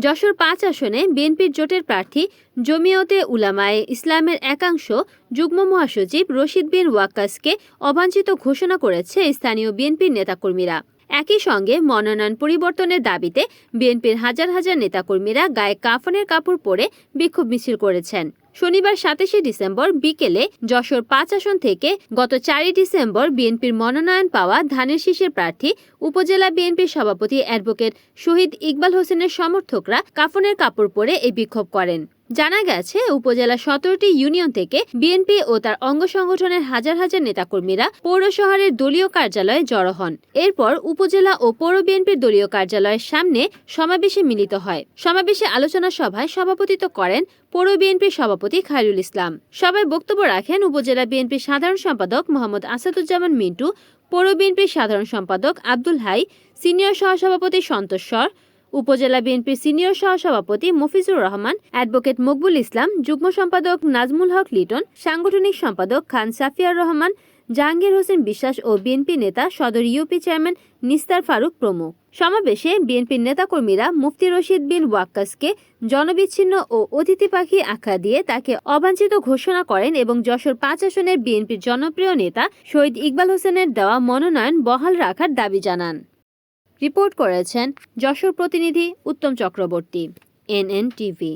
যশোর-৫ আসনে বিএনপির জোটের প্রার্থী জমিয়তে উলামায়ে ইসলামের একাংশ যুগ্ম মহাসচিব রশিদ বিন ওয়াক্কাসকে অবাঞ্ছিত ঘোষণা করেছে স্থানীয় বিএনপির নেতাকর্মীরা। একই সঙ্গে মনোনয়ন পরিবর্তনের দাবিতে বিএনপির হাজার হাজার নেতাকর্মীরা গায়ে কাফনের কাপড় পরে বিক্ষোভ মিছিল করেছেন। শনিবার ২৭শে ডিসেম্বর বিকেলে যশোর-৫ আসন থেকে গত ৪ই ডিসেম্বর বিএনপির মনোনয়ন পাওয়া ধানের শীষের প্রার্থী উপজেলা বিএনপির সভাপতি অ্যাডভোকেট শহীদ ইকবাল হোসেনের সমর্থকরা কাফনের কাপড় পরে এই বিক্ষোভ করেন। জানা গেছে, উপজেলা ১৭টি ইউনিয়ন থেকে বিএনপি ও তার অঙ্গ সংগঠনের হাজার হাজার নেতাকর্মীরা পৌর শহরের দলীয় কার্যালয়ে জড়ো হন। এরপর উপজেলা ও পৌর বিএনপির দলীয় কার্যালয়ের সামনে সমাবেশে মিলিত হয়। সমাবেশে আলোচনা সভায় সভাপতিত্ব করেন পৌর বিএনপির সভাপতি খায়রুল ইসলাম। সভায় বক্তব্য রাখেন উপজেলা বিএনপির সাধারণ সম্পাদক মোহাম্মদ আসাদুজ্জামান মিন্টু, পৌর বিএনপির সাধারণ সম্পাদক আব্দুল হাই, সিনিয়র সহসভাপতি সন্তোষ সর, উপজেলা বিএনপির সিনিয়র সহসভাপতি মফিজুর রহমান, অ্যাডভোকেট মকবুল ইসলাম, যুগ্ম সম্পাদক নাজমুল হক লিটন, সাংগঠনিক সম্পাদক খান সাফিয়ার রহমান, জাহাঙ্গীর হোসেন বিশ্বাস ও বিএনপি নেতা সদর ইউপি চেয়ারম্যান নিস্তার ফারুক প্রমুখ। সমাবেশে বিএনপির নেতাকর্মীরা মুফতি রশিদ বিন ওয়াক্কাসকে জনবিচ্ছিন্ন ও অতিথি পাখি আখ্যা দিয়ে তাকে অবাঞ্ছিত ঘোষণা করেন এবং যশোর-৫ আসনের বিএনপির জনপ্রিয় নেতা শহীদ ইকবাল হোসেনের দেওয়া মনোনয়ন বহাল রাখার দাবি জানান। রিপোর্ট করেছেন যশোর প্রতিনিধি উত্তম চক্রবর্তী, NN টিভি।